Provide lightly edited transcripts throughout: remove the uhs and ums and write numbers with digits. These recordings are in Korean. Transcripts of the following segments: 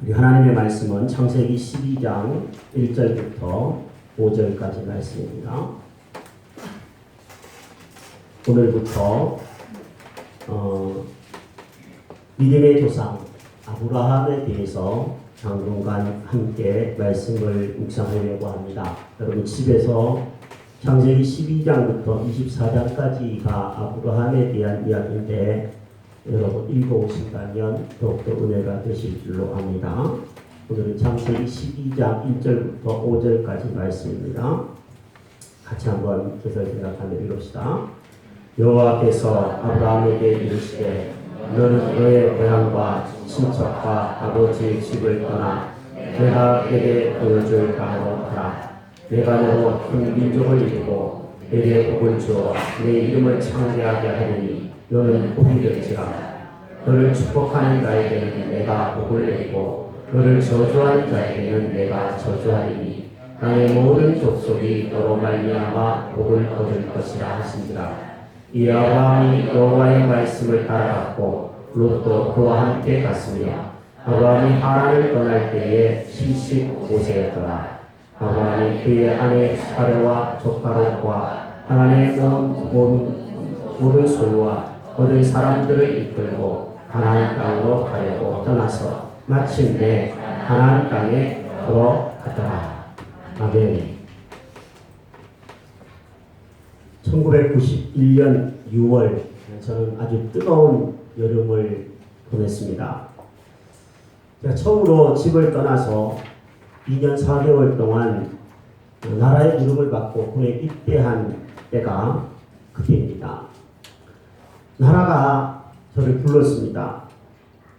우리 하나님의 말씀은 창세기 12장 1절부터 5절까지 말씀입니다. 오늘부터 믿음의 조상 아브라함에 대해서 당분간 함께 말씀을 묵상하려고 합니다. 여러분 집에서 창세기 12장부터 24장까지가 아브라함에 대한 이야기인데 여러분 읽어오신다면 더욱더 은혜가 되실 줄로 압니다. 오늘은 창세기 12장 1절부터 5절까지 말씀입니다. 같이 한번 계속 생각하며 읽읍시다. 여호와께서 아브라함에게 이르시되 너는 너의 고향과 친척과 아버지의 집을 떠나 내가 내게 보여줄 땅으로 가라. 내가 너로 큰 민족을 이루고 내게 복을 주어 내 이름을 창대하게 하리니 너는 복이 될지라. 너를 축복하는 자에게는 내가 복을 내리고 너를 저주하는 자에게는 내가 저주하리니 땅의 모든 족속이 너로 말미암아 복을 얻을 것이라 하신지라. 이 아브라함이 여호와의 말씀을 따라갔고 롯도 그와 함께 갔으며 아브라함이 하란을 떠날 때에 75세였더라. 아브라함이 그의 아내 사레와 조카 롯과 하란의 모든 소유와 모든 사람들을 이끌고 가나안 땅으로 가려고 떠나서 마침내 가나안 땅에 들어갔더라. 아멘. 1991년 6월 저는 아주 뜨거운 여름을 보냈습니다. 제가 처음으로 집을 떠나서 2년 4개월 동안 나라의 부름을 받고 군에 입대한 때가 그때입니다. 나라가 저를 불렀습니다.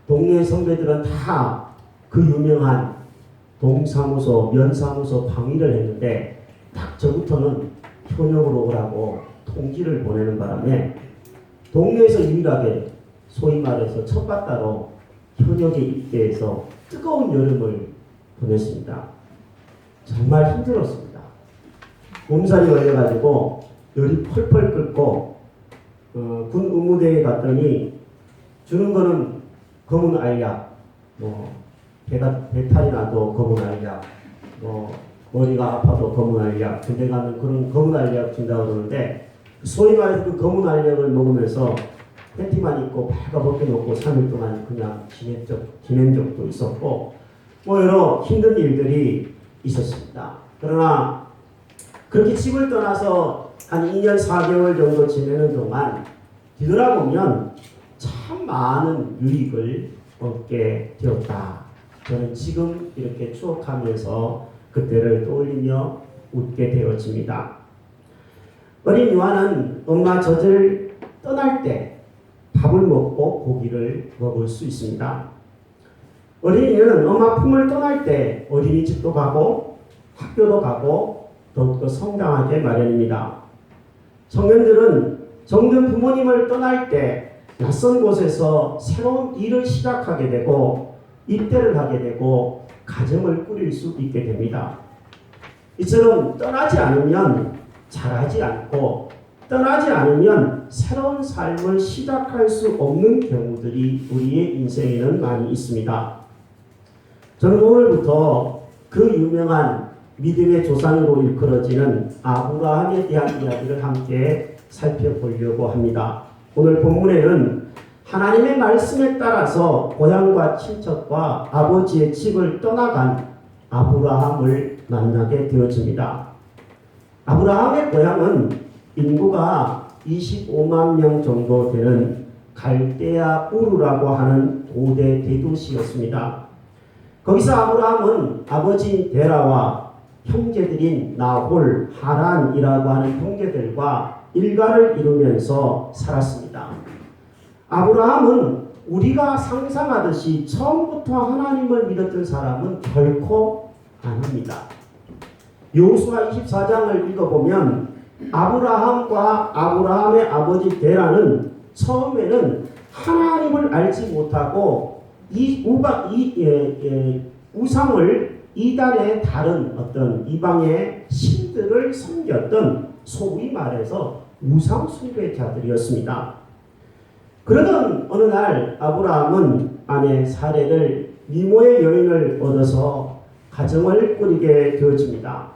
동네 선배들은 다 그 유명한 동사무소, 면사무소 방위를 했는데 딱 저부터는 현역으로 오라고 통지를 보내는 바람에 동네에서 유일하게 소위 말해서 첫바다로 현역에 입대해서 뜨거운 여름을 보냈습니다. 정말 힘들었습니다. 몸살이 걸려가지고 열이 펄펄 끓고 군 의무대에 갔더니 주는 거는 검은 알약, 배탈이 나도 검은 알약, 머리가 아파도 검은 알약, 군대 가면 그런 검은 알약 준다고 그러는데 소위 말해서 그 검은 알약을 먹으면서 팬티만 입고 발가 벗겨놓고 3일 동안 그냥 지낸 적도 있었고 여러 힘든 일들이 있었습니다. 그러나 그렇게 집을 떠나서 한 2년 4개월 정도 지내는 동안 뒤돌아보면 참 많은 유익을 얻게 되었다. 저는 지금 이렇게 추억하면서 그때를 떠올리며 웃게 되어집니다. 어린 요한은 엄마 젖을 떠날 때 밥을 먹고 고기를 먹을 수 있습니다. 어린이는 엄마 품을 떠날 때 어린이집도 가고 학교도 가고 더욱더 성장하게 마련입니다. 청년들은 정든 부모님을 떠날 때 낯선 곳에서 새로운 일을 시작하게 되고 입대를 하게 되고 가정을 꾸릴 수 있게 됩니다. 이처럼 떠나지 않으면 자라지 않고 떠나지 않으면 새로운 삶을 시작할 수 없는 경우들이 우리의 인생에는 많이 있습니다. 저는 오늘부터 그 유명한 믿음의 조상으로 일컬어지는 아브라함에 대한 이야기를 함께 살펴보려고 합니다. 오늘 본문에는 하나님의 말씀에 따라서 고향과 친척과 아버지의 집을 떠나간 아브라함을 만나게 되어집니다. 아브라함의 고향은 인구가 25만 명 정도 되는 갈대아 우르라고 하는 고대 대도시였습니다. 거기서 아브라함은 아버지인 데라와 형제들인 나홀, 하란이라고 하는 형제들과 일가를 이루면서 살았습니다. 아브라함은 우리가 상상하듯이 처음부터 하나님을 믿었던 사람은 결코 아닙니다. 여호수아 24장을 읽어보면 아브라함과 아브라함의 아버지 데라는 처음에는 하나님을 알지 못하고 우상을 이단의 다른 어떤 이방의 신들을 섬겼던 소위 말해서 우상 숭배자들이었습니다. 그러던 어느 날 아브라함은 아내 사레를 미모의 여인을 얻어서 가정을 꾸리게 되어집니다.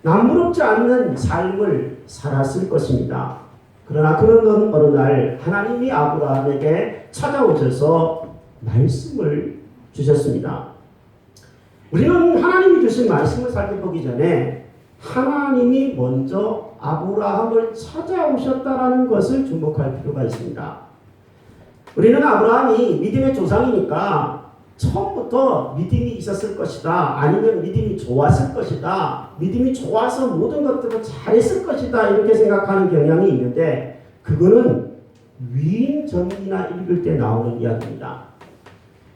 남부럽지 않는 삶을 살았을 것입니다. 그러나 그런 어느 날 하나님이 아브라함에게 찾아오셔서 말씀을 주셨습니다. 우리는 하나님이 주신 말씀을 살펴보기 전에 하나님이 먼저 아브라함을 찾아오셨다라는 것을 주목할 필요가 있습니다. 우리는 아브라함이 믿음의 조상이니까 처음부터 믿음이 있었을 것이다, 아니면 믿음이 좋았을 것이다, 믿음이 좋아서 모든 것들을 잘했을 것이다, 이렇게 생각하는 경향이 있는데, 그거는 위인전이나 읽을 때 나오는 이야기입니다.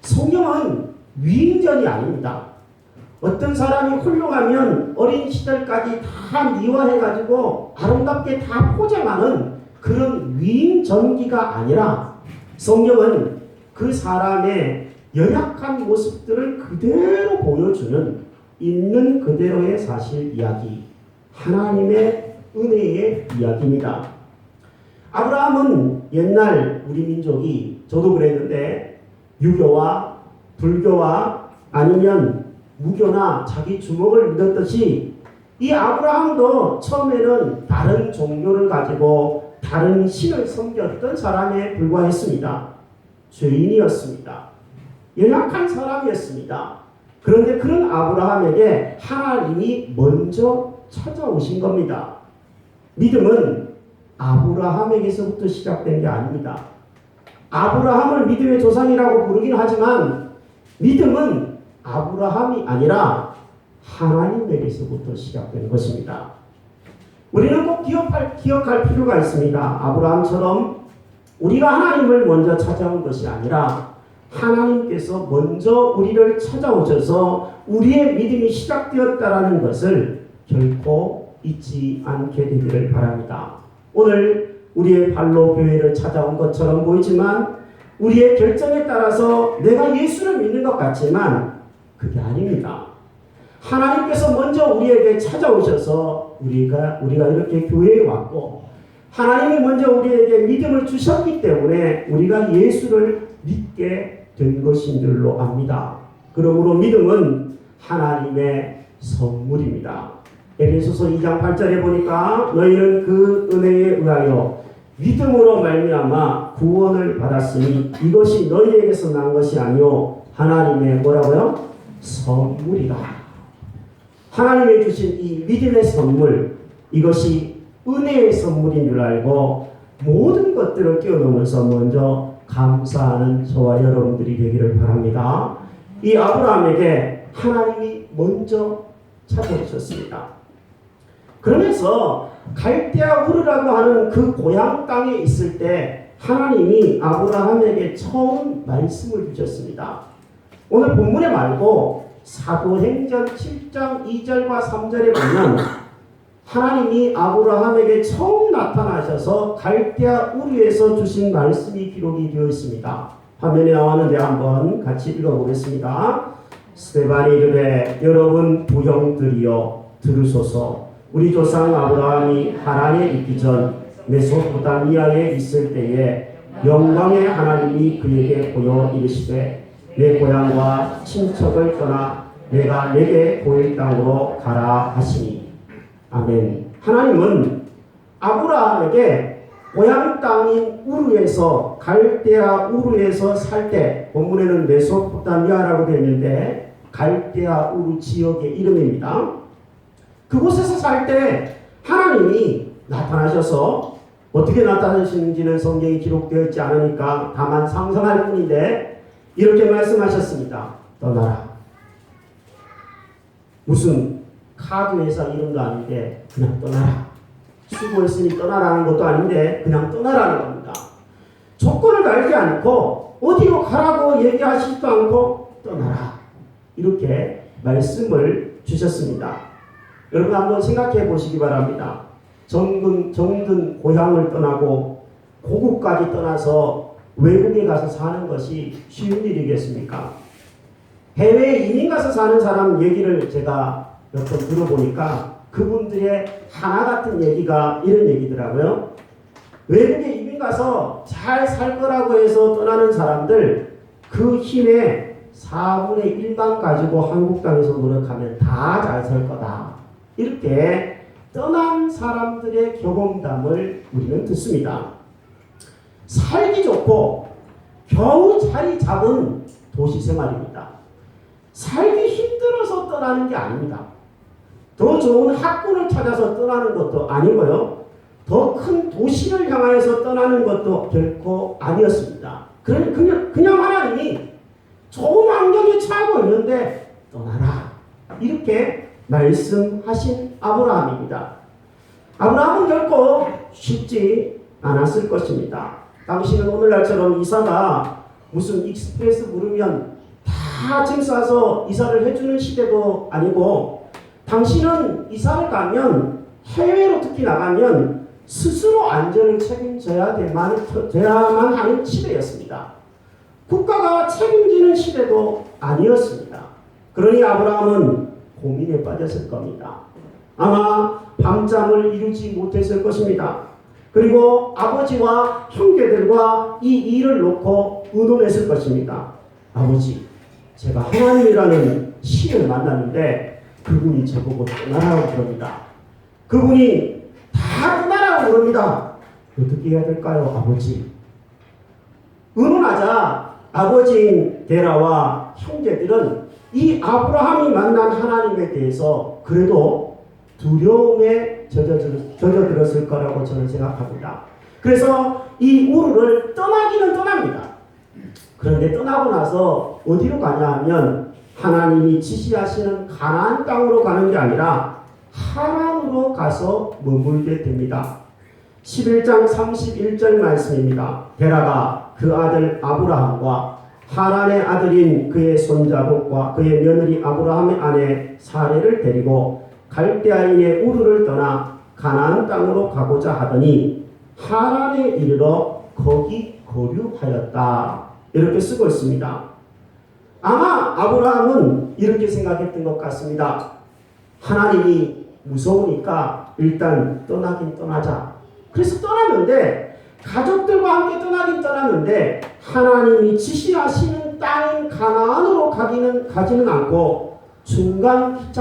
성경은 위인전이 아닙니다. 어떤 사람이 훌륭하면 어린 시절까지 다 미화해가지고 아름답게 다 포장하는 그런 위인전기가 아니라, 성경은 그 사람의 연약한 모습들을 그대로 보여주는 있는 그대로의 사실 이야기, 하나님의 은혜의 이야기입니다. 아브라함은 옛날 우리 민족이, 저도 그랬는데, 유교와 불교와 아니면 무교나 자기 주먹을 믿었듯이 이 아브라함도 처음에는 다른 종교를 가지고 다른 신을 섬겼던 사람에 불과했습니다. 죄인이었습니다. 연약한 사람이었습니다. 그런데 그런 아브라함에게 하나님이 먼저 찾아오신 겁니다. 믿음은 아브라함에게서부터 시작된 게 아닙니다. 아브라함을 믿음의 조상이라고 부르긴 하지만 믿음은 아브라함이 아니라 하나님에게서부터 시작된 것입니다. 우리는 꼭 기억할 필요가 있습니다. 아브라함처럼 우리가 하나님을 먼저 찾아온 것이 아니라 하나님께서 먼저 우리를 찾아오셔서 우리의 믿음이 시작되었다라는 것을 결코 잊지 않게 되기를 바랍니다. 오늘 우리의 발로 교회를 찾아온 것처럼 보이지만 우리의 결정에 따라서 내가 예수를 믿는 것 같지만 그게 아닙니다. 하나님께서 먼저 우리에게 찾아오셔서 우리가 이렇게 교회에 왔고, 하나님이 먼저 우리에게 믿음을 주셨기 때문에 우리가 예수를 믿게 된 것인 줄로 압니다. 그러므로 믿음은 하나님의 선물입니다. 에베소서 2장 8절에 보니까 너희는 그 은혜에 의하여 믿음으로 말미암아 구원을 받았으니 이것이 너희에게서 난 것이 아니요 하나님의 뭐라고요? 선물이다. 하나님이 주신 이 믿음의 선물, 이것이 은혜의 선물인 줄 알고 모든 것들을 뛰어넘어서 먼저 감사하는 저와 여러분들이 되기를 바랍니다. 이 아브라함에게 하나님이 먼저 찾아오셨습니다. 그러면서 갈대아 우르라고 하는 그 고향 땅에 있을 때 하나님이 아브라함에게 처음 말씀을 주셨습니다. 오늘 본문에 말고 사도행전 7장 2절과 3절에 보면 하나님이 아브라함에게 처음 나타나셔서 갈대아 우르에서 주신 말씀이 기록이 되어 있습니다. 화면에 나왔는데 한번 같이 읽어보겠습니다. 스데반이 이르되 여러분 부형들이여 들으소서. 우리 조상 아브라함이 하란에 있기 전 메소포타미아에 있을 때에 영광의 하나님이 그에게 보여 이르시되 내 고향과 친척을 떠나 내가 내게 보일 땅으로 가라 하시니. 아멘. 하나님은 아브라함에게 고향 땅인 우르에서, 갈대아 우르에서 살 때, 본문에는 메소포타미아라고 되어 있는데 갈대아 우르 지역의 이름입니다. 그곳에서 살 때 하나님이 나타나셔서, 어떻게 나타나시는지는 성경에 기록되어 있지 않으니까 다만 상상할 뿐인데 이렇게 말씀하셨습니다. 떠나라. 무슨 카드 회사 이름도 아닌데 그냥 떠나라. 수고했으니 떠나라는 것도 아닌데 그냥 떠나라는 겁니다. 조건을 달지 않고 어디로 가라고 얘기하시지도 않고 떠나라. 이렇게 말씀을 주셨습니다. 여러분 한번 생각해 보시기 바랍니다. 정든 고향을 떠나고 고국까지 떠나서 외국에 가서 사는 것이 쉬운 일이겠습니까? 해외에 이민 가서 사는 사람 얘기를 제가 몇 번 들어보니까 그분들의 하나 같은 얘기가 이런 얘기더라고요. 외국에 이민 가서 잘 살 거라고 해서 떠나는 사람들, 그 힘에 4분의 1만 가지고 한국 땅에서 노력하면 다 잘 살 거다. 이렇게 떠난 사람들의 경험담을 우리는 듣습니다. 살기 좋고 겨우 자리 잡은 도시 생활입니다. 살기 힘들어서 떠나는 게 아닙니다. 더 좋은 학군을 찾아서 떠나는 것도 아니고요. 더 큰 도시를 향하여서 떠나는 것도 결코 아니었습니다. 그냥 하나님이 좋은 환경에 처하고 있는데 떠나라. 이렇게 말씀하신 아브라함입니다. 아브라함은 결코 쉽지 않았을 것입니다. 당신은 오늘날처럼 이사가 무슨 익스프레스 부르면 다 짐 싸서 이사를 해주는 시대도 아니고, 당신은 이사를 가면, 해외로 특히 나가면 스스로 안전을 책임져야만 하는 시대였습니다. 국가가 책임지는 시대도 아니었습니다. 그러니 아브라함은 고민에 빠졌을 겁니다. 아마 밤잠을 이루지 못했을 것입니다. 그리고 아버지와 형제들과 이 일을 놓고 의논했을 것입니다. 아버지, 제가 하나님이라는 신을 만났는데 그분이 저보고 떠나라고 그럽니다. 그분이 다 떠나라고 그럽니다. 어떻게 해야 될까요, 아버지? 의논하자 아버지인 데라와 형제들은 이 아브라함이 만난 하나님에 대해서 그래도 두려움에 젖어들었을 거라고 저는 생각합니다. 그래서 이 우르를 떠나기는 떠납니다. 그런데 떠나고 나서 어디로 가냐 하면 하나님이 지시하시는 가나안 땅으로 가는 게 아니라 하란으로 가서 머물게 됩니다. 11장 31절 말씀입니다. 데라가 그 아들 아브라함과 하란의 아들인 그의 손자 롯과 그의 며느리 아브라함의 아내 사레를 데리고 갈대아인의 우르를 떠나 가나안 땅으로 가고자 하더니 하란에 이르러 거기 거류하였다. 이렇게 쓰고 있습니다. 아마 아브라함은 이렇게 생각했던 것 같습니다. 하나님이 무서우니까 일단 떠나긴 떠나자. 그래서 떠났는데, 가족들과 함께 떠나긴 떠났는데 하나님이 지시하시는 땅인 가나안으로 가지는 않고 중간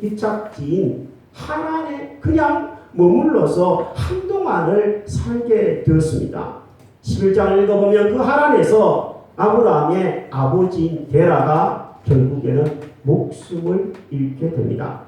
기착지인 하란에 그냥 머물러서 한동안을 살게 되었습니다. 11장을 읽어보면 그 하란에서 아브라함의 아버지인 데라가 결국에는 목숨을 잃게 됩니다.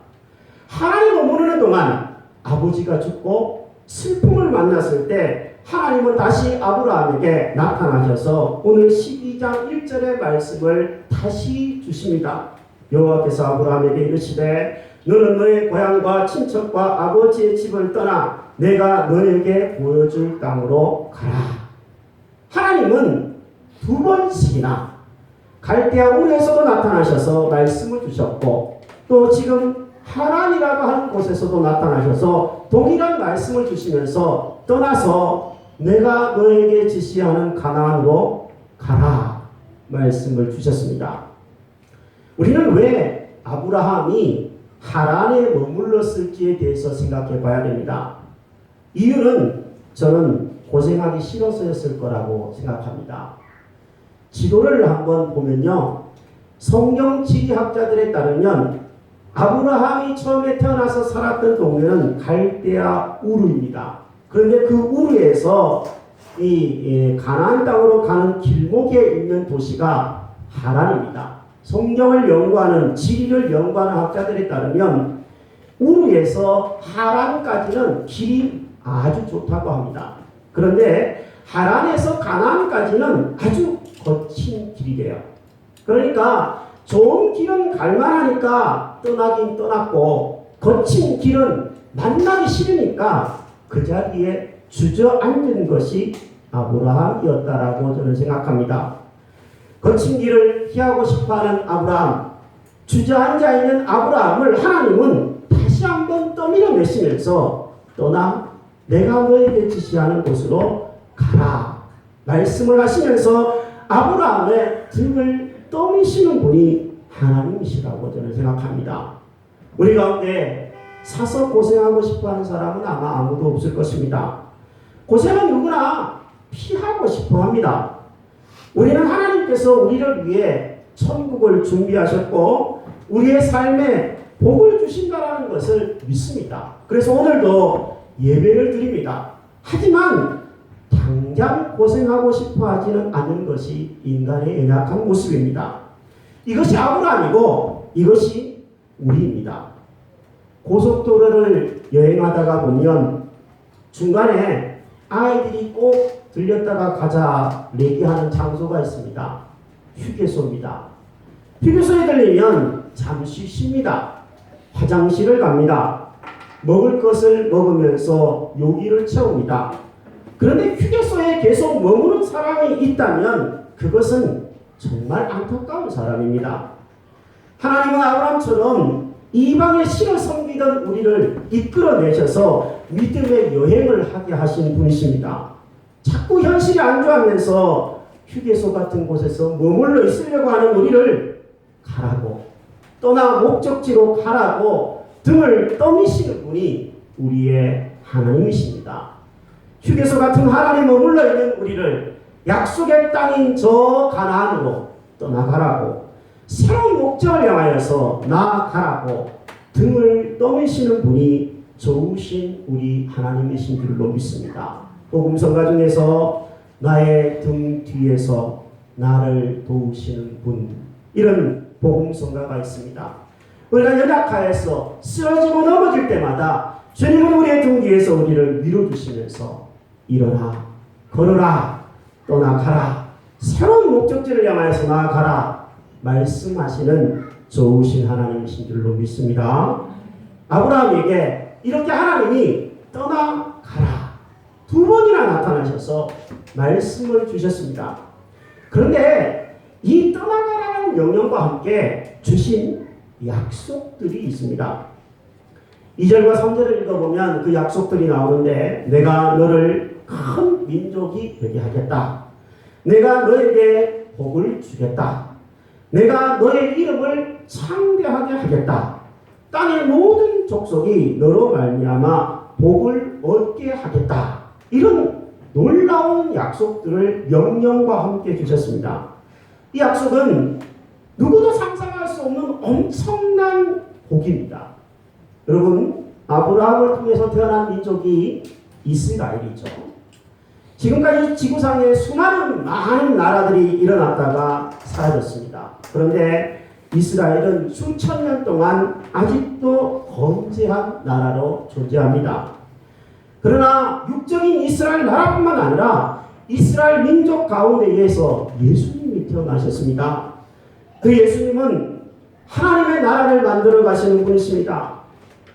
하란에 머무르는 동안 아버지가 죽고 슬픔을 만났을 때 하나님은 다시 아브라함에게 나타나셔서 오늘 12장 1절의 말씀을 다시 주십니다. 여호와께서 아브라함에게 이르시되 너는 너의 고향과 친척과 아버지의 집을 떠나 내가 너에게 보여줄 땅으로 가라. 하나님은 두 번씩이나 갈대아 우르에서도 나타나셔서 말씀을 주셨고, 또 지금 하란이라고 하는 곳에서도 나타나셔서 동일한 말씀을 주시면서 떠나서 내가 너에게 지시하는 가나안으로 가라 말씀을 주셨습니다. 우리는 왜 아브라함이 하란에 머물렀을지에 대해서 생각해 봐야 됩니다. 이유는 저는 고생하기 싫어서였을 거라고 생각합니다. 지도를 한번 보면요, 성경 지리학자들에 따르면 아브라함이 처음에 태어나서 살았던 동네는 갈대아 우르입니다. 그런데 그 우르에서 이 가나안 땅으로 가는 길목에 있는 도시가 하란입니다. 성경을 연구하는, 지리를 연구하는 학자들에 따르면 우르에서 하란까지는 길이 아주 좋다고 합니다. 그런데 하란에서 가나안까지는 아주 거친 길이래요. 그러니까 좋은 길은 갈만하니까 떠나긴 떠났고, 거친 길은 만나기 싫으니까 그 자리에 주저앉은 것이 아브라함이었다라고 저는 생각합니다. 거친 길을 피하고 싶어하는 아브라함, 주저앉아 있는 아브라함을 하나님은 다시 한번 떠밀어내시면서 떠나 내가 너에게 지시하는 곳으로 가라 말씀을 하시면서 아브라함의 등을 떠미시는 분이 하나님이시라고 저는 생각합니다. 우리 가운데 사서 고생하고 싶어하는 사람은 아마 아무도 없을 것입니다. 고생은 누구나 피하고 싶어합니다. 우리는 하나님께서 우리를 위해 천국을 준비하셨고 우리의 삶에 복을 주신다라는 것을 믿습니다. 그래서 오늘도 예배를 드립니다. 하지만 당장 고생하고 싶어 하지는 않는 것이 인간의 연약한 모습입니다. 이것이 아브라함이고 이것이 우리입니다. 고속도로를 여행하다가 보면 중간에 아이들이 꼭 들렸다가 가자 얘기하는 장소가 있습니다. 휴게소입니다. 휴게소에 들리면 잠시 쉽니다. 화장실을 갑니다. 먹을 것을 먹으면서 요기를 채웁니다. 그런데 휴게소에 계속 머무는 사람이 있다면 그것은 정말 안타까운 사람입니다. 하나님은 아브라함처럼 이방의 신을 섬기던 우리를 이끌어내셔서 믿음의 여행을 하게 하신 분이십니다. 자꾸 현실이 안주하면서 휴게소 같은 곳에서 머물러 있으려고 하는 우리를 가라고, 떠나 목적지로 가라고 등을 떠미시는 분이 우리의 하나님이십니다. 휴게소 같은 하나님에 머물러 있는 우리를 약속의 땅인 저 가나안으로 떠나가라고, 새로운 목적을 향하여서 나아가라고 등을 떠미시는 분이 좋으신 우리 하나님이신 줄로 믿습니다. 복음성가 중에서 나의 등 뒤에서 나를 도우시는 분, 이런 복음성가가 있습니다. 우리가 연약하여서 쓰러지고 넘어질 때마다 주님은 우리의 등 뒤에서 우리를 밀어주시면서 일어나, 걸어라, 떠나가라, 새로운 목적지를 향하여서 나아가라 말씀하시는 좋으신 하나님이신 줄로 믿습니다. 아브라함에게 이렇게 하나님이 떠나가라 두 번이나 나타나셔서 말씀을 주셨습니다. 그런데 이 떠나가라는 명령과 함께 주신 약속들이 있습니다. 2절과 3절을 읽어보면 그 약속들이 나오는데, 내가 너를 큰 민족이 되게 하겠다. 내가 너에게 복을 주겠다. 내가 너의 이름을 창대하게 하겠다. 땅의 모든 족속이 너로 말미암아 복을 얻게 하겠다. 이런 놀라운 약속들을 명령과 함께 주셨습니다. 이 약속은 누구도 상상할 수 없는 엄청난 복입니다. 여러분, 아브라함을 통해서 태어난 민족이 이스라엘이죠. 지금까지 지구상에 수많은 많은 나라들이 일어났다가 사라졌습니다. 그런데 이스라엘은 수천 년 동안 아직도 건재한 나라로 존재합니다. 그러나 육적인 이스라엘 나라뿐만 아니라 이스라엘 민족 가운데에서 예수님이 태어나셨습니다. 그 예수님은 하나님의 나라를 만들어 가시는 분이십니다.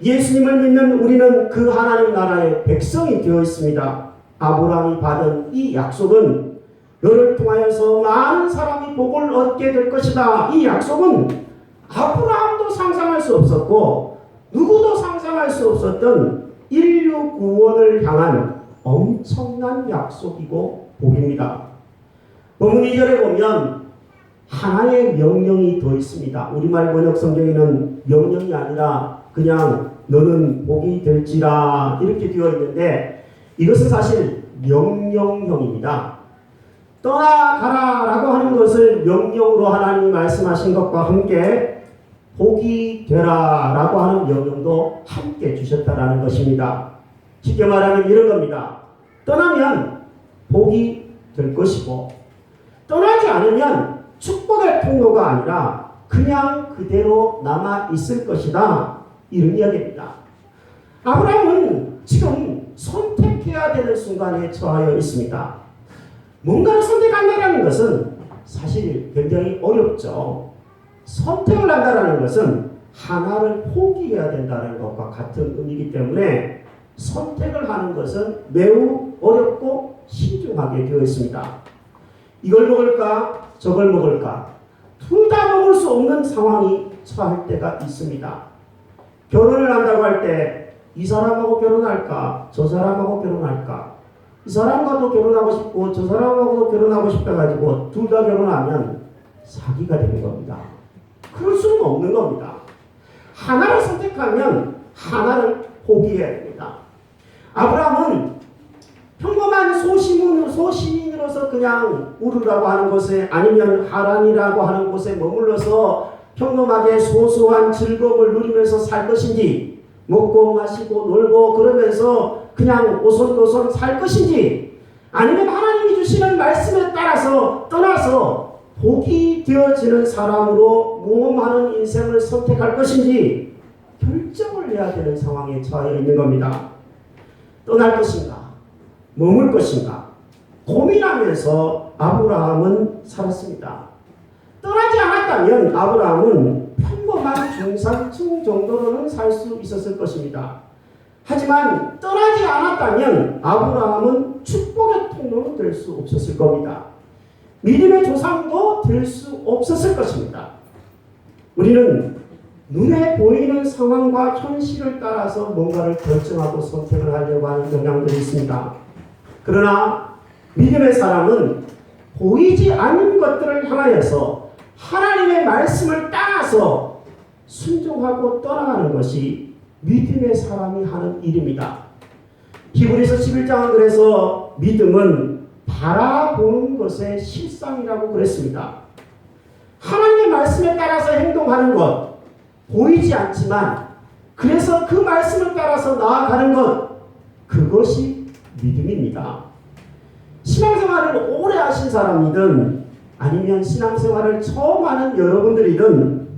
예수님을 믿는 우리는 그 하나님 나라의 백성이 되어 있습니다. 아브라함이 받은 이 약속은 너를 통하여서 많은 사람이 복을 얻게 될 것이다. 이 약속은 아브라함도 상상할 수 없었고 누구도 상상할 수 없었던 인류 구원을 향한 엄청난 약속이고 복입니다. 본문 2절에 보면 하나의 명령이 더 있습니다. 우리말 번역 성경에는 명령이 아니라 그냥 너는 복이 될지라 이렇게 되어 있는데, 이것은 사실 명령형입니다. 떠나가라 라고 하는 것을 명령으로 하나님이 말씀하신 것과 함께 복이 되라 라고 하는 명령도 함께 주셨다라는 것입니다. 쉽게 말하면 이런 겁니다. 떠나면 복이 될 것이고, 떠나지 않으면 축복의 통로가 아니라 그냥 그대로 남아 있을 것이다, 이런 이야기입니다. 아브라함은 지금 선택해야 되는 순간에 처하여 있습니다. 뭔가를 선택한다는 것은 사실 굉장히 어렵죠. 선택을 한다는 것은 하나를 포기해야 된다는 것과 같은 의미이기 때문에 선택을 하는 것은 매우 어렵고 신중하게 되어 있습니다. 이걸 먹을까 저걸 먹을까 둘 다 먹을 수 없는 상황이 처할 때가 있습니다. 결혼을 한다고 할 때 이 사람하고 결혼할까 저 사람하고 결혼할까, 이 사람과도 결혼하고 싶고 저 사람하고도 결혼하고 싶다 가지고 둘 다 결혼하면 사기가 되는 겁니다. 그럴 수는 없는 겁니다. 하나를 선택하면 하나를 포기해야 됩니다. 아브라함은 평범한 소시민으로서 그냥 우르라고 하는 곳에 아니면 하란이라고 하는 곳에 머물러서 평범하게 소소한 즐거움을 누리면서 살 것인지, 먹고 마시고 놀고 그러면서 그냥 오손도손 살 것인지, 아니면 하나님이 주시는 말씀에 따라서 떠나서 복이 되어지는 사람으로 모험하는 인생을 선택할 것인지 결정을 해야 되는 상황에 처해 있는 겁니다. 떠날 것인가, 머물 것인가 고민하면서 아브라함은 살았습니다. 떠나지 않았다면 아브라함은 평범한 중산층 정도로는 살 수 있었을 것입니다. 하지만 떠나지 않았다면 아브라함은 축복의 통로는 될 수 없었을 겁니다. 믿음의 조상도 될 수 없었을 것입니다. 우리는 눈에 보이는 상황과 현실을 따라서 뭔가를 결정하고 선택을 하려고 하는 경향들이 있습니다. 그러나 믿음의 사람은 보이지 않는 것들을 향하여서 하나님의 말씀을 따라서 순종하고 떠나가는 것이 믿음의 사람이 하는 일입니다. 히브리서 11장은 그래서 믿음은 바라보는 것의 실상이라고 그랬습니다. 하나님의 말씀에 따라서 행동하는 것, 보이지 않지만 그래서 그 말씀을 따라서 나아가는 것, 그것이 믿음입니다. 신앙생활을 오래 하신 사람이든 아니면 신앙생활을 처음 하는 여러분들이든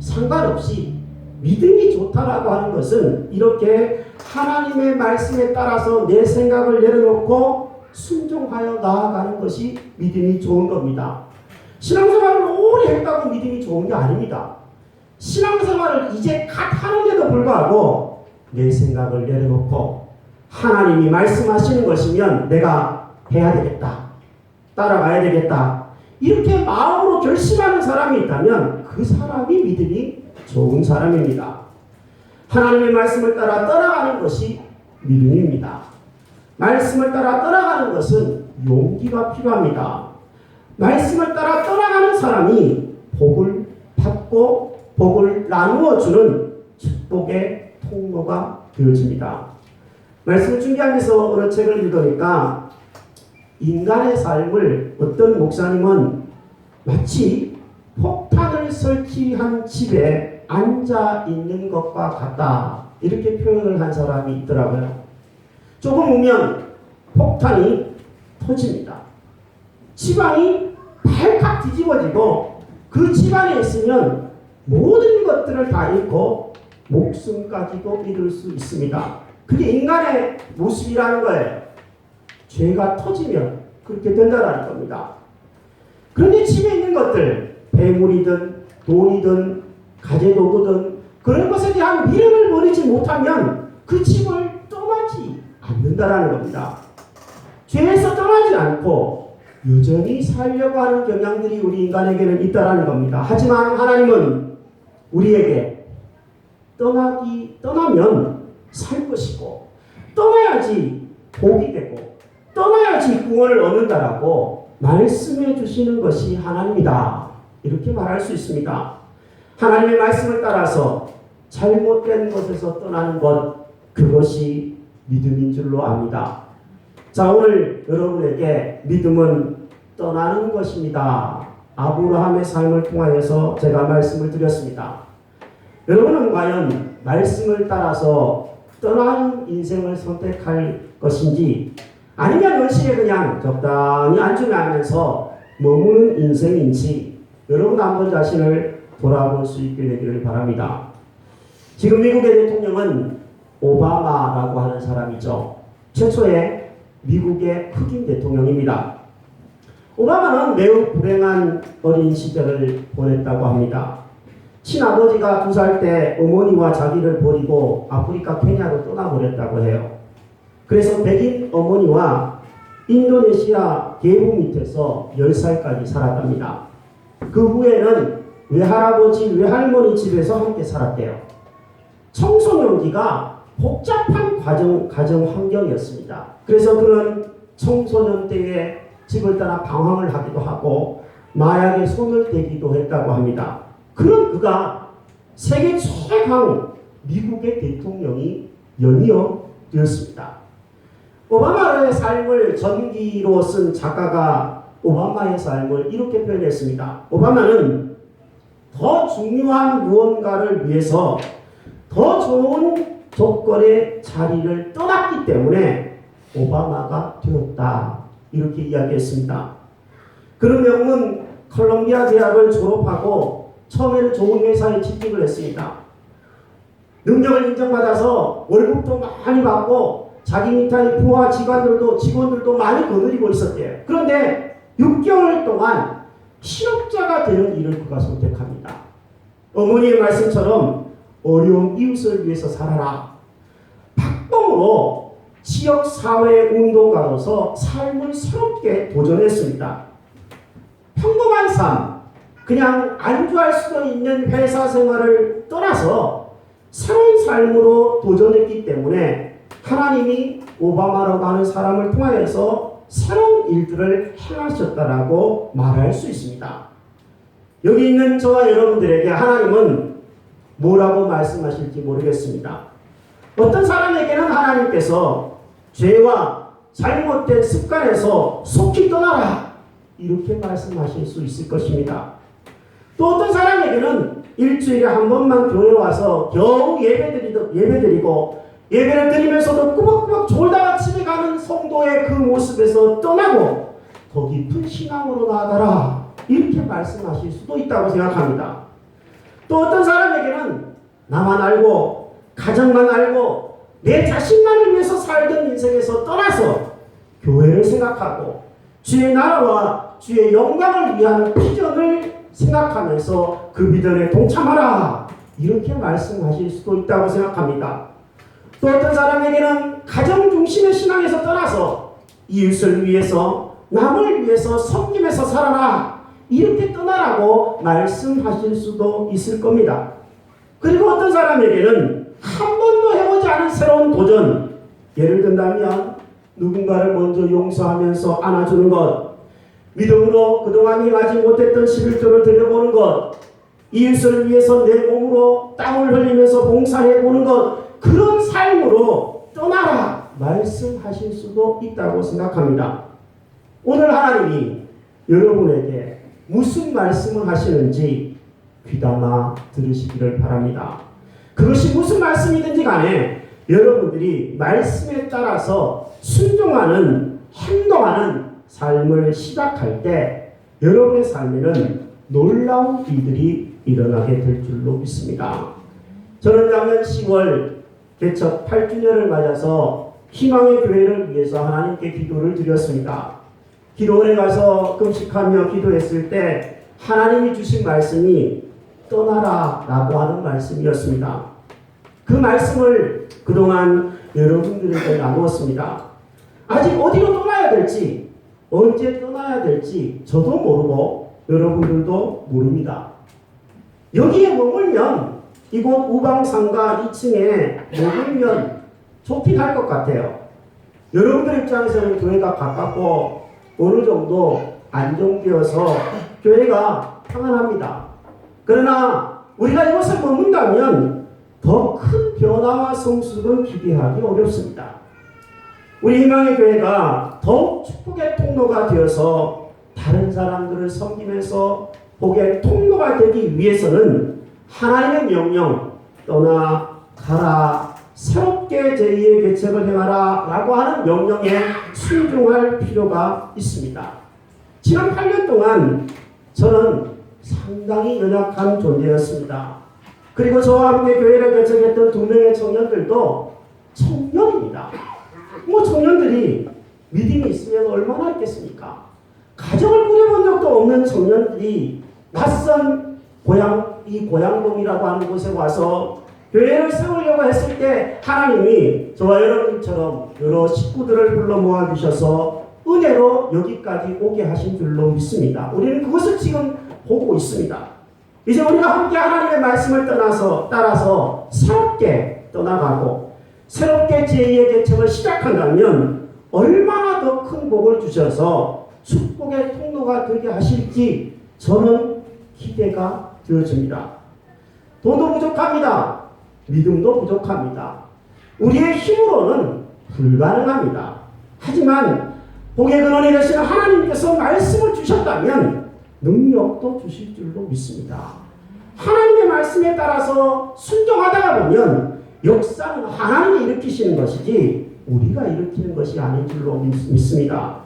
상관없이 믿음이 좋다라고 하는 것은 이렇게 하나님의 말씀에 따라서 내 생각을 내려놓고 순종하여 나아가는 것이 믿음이 좋은 겁니다. 신앙생활을 오래 했다고 믿음이 좋은 게 아닙니다. 신앙생활을 이제 갓 하는데도 불구하고 내 생각을 내려놓고 하나님이 말씀하시는 것이면 내가 해야 되겠다, 따라가야 되겠다, 이렇게 마음으로 결심하는 사람이 있다면 그 사람이 믿음이 좋은 사람입니다. 하나님의 말씀을 따라 떠나가는 것이 믿음입니다. 말씀을 따라 떠나가는 것은 용기가 필요합니다. 말씀을 따라 떠나가는 사람이 복을 받고 복을 나누어주는 축복의 통로가 되어집니다. 말씀을 준비하면서 어느 책을 읽으니까 인간의 삶을 어떤 목사님은 마치 폭탄을 설치한 집에 앉아 있는 것과 같다, 이렇게 표현을 한 사람이 있더라고요. 조금 오면 폭탄이 터집니다. 집안이 발칵 뒤집어지고 그 집안에 있으면 모든 것들을 다 잃고 목숨까지도 잃을 수 있습니다. 그게 인간의 모습이라는 거예요. 죄가 터지면 그렇게 된다는 겁니다. 그런데 집에 있는 것들, 배물이든 돈이든 가재도구든 그런 것에 대한 미련을 버리지 못하면 그 집을 떠나지 않는다라는 겁니다. 죄에서 떠나지 않고 여전히 살려고 하는 경향들이 우리 인간에게는 있다라는 겁니다. 하지만 하나님은 우리에게 떠나면 살 것이고 떠나야지 복이 되고 떠나야지 구원을 얻는다라고 말씀해 주시는 것이 하나님이다, 이렇게 말할 수 있습니다. 하나님의 말씀을 따라서 잘못된 것에서 떠나는 것, 그것이 믿음인 줄로 압니다. 자, 오늘 여러분에게 믿음은 떠나는 것입니다. 아브라함의 삶을 통하여서 제가 말씀을 드렸습니다. 여러분은 과연 말씀을 따라서 떠나는 인생을 선택할 것인지, 아니면 현실에 그냥 적당히 안주하면서 머무는 인생인지 여러분 한번 자신을 돌아볼 수 있게 되기를 바랍니다. 지금 미국의 대통령은 오바마라고 하는 사람이죠. 최초의 미국의 흑인 대통령입니다. 오바마는 매우 불행한 어린 시절을 보냈다고 합니다. 친아버지가 2살 때 어머니와 자기를 버리고 아프리카 케냐로 떠나버렸다고 해요. 그래서 백인 어머니와 인도네시아 계부 밑에서 10살까지 살았답니다. 그 후에는 외할아버지, 외할머니 집에서 함께 살았대요. 청소년기가 복잡한 가정 환경이었습니다. 그래서 그는 청소년 때에 집을 떠나 방황을 하기도 하고 마약에 손을 대기도 했다고 합니다. 그런 그가 세계 최강 미국의 대통령이 연이어 되었습니다. 오바마의 삶을 전기로 쓴 작가가 오바마의 삶을 이렇게 표현했습니다. 오바마는 더 중요한 무언가를 위해서 더 좋은 조건의 자리를 떠났기 때문에 오바마가 되었다. 이렇게 이야기했습니다. 그런 명은 컬럼비아 대학을 졸업하고 처음에는 좋은 회사에 취직을 했습니다. 능력을 인정받아서 월급도 많이 받고 자기 밑에 부하 직원들도 많이 거느리고 있었대요. 그런데 6개월 동안 실업자가 되는 일을 그가 선택합니다. 어머니의 말씀처럼 어려운 이웃을 위해서 살아라. 박봉으로 지역사회 운동가로서 삶을 새롭게 도전했습니다. 평범한 삶, 그냥 안주할 수도 있는 회사 생활을 떠나서 새로운 삶으로 도전했기 때문에 하나님이 오바마라고 하는 사람을 통하여서 새로운 일들을 행하셨다라고 말할 수 있습니다. 여기 있는 저와 여러분들에게 하나님은 뭐라고 말씀하실지 모르겠습니다. 어떤 사람에게는 하나님께서 죄와 잘못된 습관에서 속히 떠나라 이렇게 말씀하실 수 있을 것입니다. 또 어떤 사람에게는 일주일에 한 번만 교회 와서 겨우 예배드리고 예배를 드리면서도 꾸벅꾸벅 졸다가 집에 가는 성도의 그 모습에서 떠나고 더 깊은 신앙으로 나아가라 이렇게 말씀하실 수도 있다고 생각합니다. 또 어떤 사람에게는 나만 알고 가정만 알고 내 자신만을 위해서 살던 인생에서 떠나서 교회를 생각하고 주의 나라와 주의 영광을 위한 비전을 생각하면서 그 비전에 동참하라 이렇게 말씀하실 수도 있다고 생각합니다. 또 어떤 사람에게는 가정 중심의 신앙에서 떠나서 이웃을 위해서 남을 위해서 섬김에서 살아라 이렇게 떠나라고 말씀하실 수도 있을 겁니다. 그리고 어떤 사람에게는 한 번도 해보지 않은 새로운 도전, 예를 든다면 누군가를 먼저 용서하면서 안아주는 것, 믿음으로 그동안 행하지 못했던 11조를 드려보는 것, 이웃을 위해서 내 몸으로 땀을 흘리면서 봉사해보는 것, 그런 삶으로 떠나라 말씀하실 수도 있다고 생각합니다. 오늘 하나님이 여러분에게 무슨 말씀을 하시는지 귀담아 들으시기를 바랍니다. 그것이 무슨 말씀이든지 간에 여러분들이 말씀에 따라서 순종하는, 행동하는 삶을 시작할 때 여러분의 삶에는 놀라운 일들이 일어나게 될 줄로 믿습니다. 저는 작년 10월 개척 8주년을 맞아서 희망의 교회를 위해서 하나님께 기도를 드렸습니다. 기도원에 가서 금식하며 기도했을 때 하나님이 주신 말씀이 떠나라 라고 하는 말씀이었습니다. 그 말씀을 그동안 여러분들에게 나누었습니다. 아직 어디로 떠나야 될지, 언제 떠나야 될지 저도 모르고 여러분들도 모릅니다. 여기에 머물면 이곳 우방상가 2층에 머물면 좋긴 할 것 같아요. 여러분들 입장에서는 교회가 가깝고 어느 정도 안정되어서 교회가 평안합니다. 그러나 우리가 이곳에 머문다면 더 큰 변화와 성숙은 기대하기 어렵습니다. 우리 희망의 교회가 더욱 축복의 통로가 되어서 다른 사람들을 섬기면서 복의 통로가 되기 위해서는 하나님의 명령, 떠나 가라, 새롭게 제2의 개척을 행하라 라고 하는 명령에 순종할 필요가 있습니다. 지난 8년 동안 저는 상당히 연약한 존재였습니다. 그리고 저와 함께 교회를 개척했던 2명의 청년들도 청년입니다. 청년들이 믿음이 있으면 얼마나 있겠습니까? 가정을 꾸려본 적도 없는 청년들이 낯선 이 고향동이라고 하는 곳에 와서 교회를 세우려고 했을 때 하나님이 저와 여러분처럼 여러 식구들을 불러 모아주셔서 은혜로 여기까지 오게 하신 줄로 믿습니다. 우리는 그것을 지금 보고 있습니다. 이제 우리가 함께 하나님의 말씀을 따라서 새롭게 떠나가고 새롭게 제2의 개척을 시작한다면 얼마나 더 큰 복을 주셔서 축복의 통로가 되게 하실지 저는 기대가 되어집니다. 돈도 부족합니다. 믿음도 부족합니다. 우리의 힘으로는 불가능합니다. 하지만 복의 근원이 되시는 하나님께서 말씀을 주셨다면 능력도 주실 줄로 믿습니다. 하나님의 말씀에 따라서 순종하다가 보면 역사는 하나님이 일으키시는 것이지 우리가 일으키는 것이 아닌 줄로 믿습니다.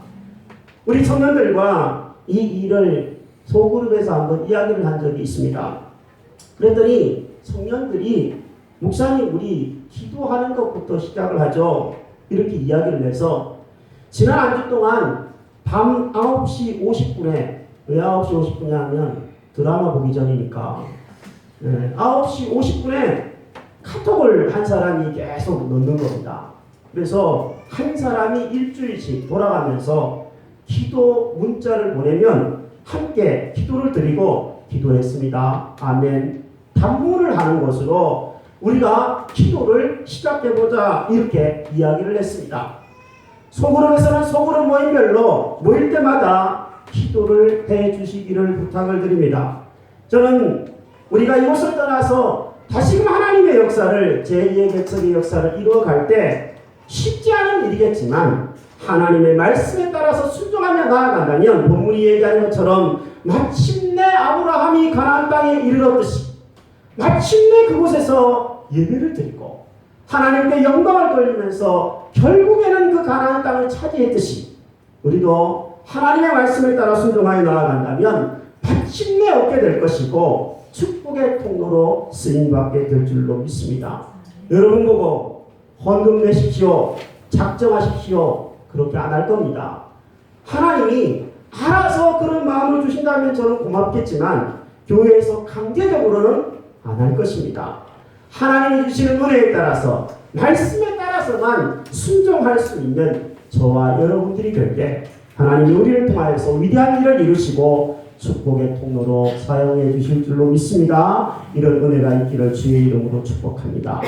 우리 청년들과 이 일을 소그룹에서 한번 이야기를 한 적이 있습니다. 그랬더니 청년들이 목사님 우리 기도하는 것부터 시작을 하죠. 이렇게 이야기를 해서 지난 한 주 동안 밤 9시 50분에 왜 9시 50분에 하면 드라마 보기 전이니까 9시 50분에 카톡을 한 사람이 계속 넣는 겁니다. 그래서 한 사람이 일주일씩 돌아가면서 기도 문자를 보내면 함께 기도를 드리고 기도했습니다. 아멘. 단문을 하는 것으로 우리가 기도를 시작해보자 이렇게 이야기를 했습니다. 소그룹에서는 소그룹 모임별로 모일 때마다 기도를 해주시기를 부탁을 드립니다. 저는 우리가 이곳을 떠나서 다시금 하나님의 역사를 제2의 개척의 역사를 이루어갈 때 쉽지 않은 일이겠지만 하나님의 말씀에 따라서 순종하며 나아간다면 본문이 얘기하는 것처럼 마침내 아브라함이 가나안 땅에 이르렀듯이 마침내 그곳에서 예배를 드리고 하나님께 영광을 돌리면서 결국에는 그 가나안 땅을 차지했듯이 우리도 하나님의 말씀에 따라 순종하여 나아간다면 마침내 얻게 될 것이고 축복의 통로로 쓰임받게 될 줄로 믿습니다. 여러분 보고 헌금 내십시오. 작정하십시오. 그렇게 안 할 겁니다. 하나님이 알아서 그런 마음을 주신다면 저는 고맙겠지만 교회에서 강제적으로는 안 할 것입니다. 하나님이 주시는 은혜에 따라서 말씀에 따라서만 순종할 수 있는 저와 여러분들이 될 때 하나님이 우리를 통하여서 위대한 일을 이루시고 축복의 통로로 사용해 주실 줄로 믿습니다. 이런 은혜가 있기를 주의 이름으로 축복합니다.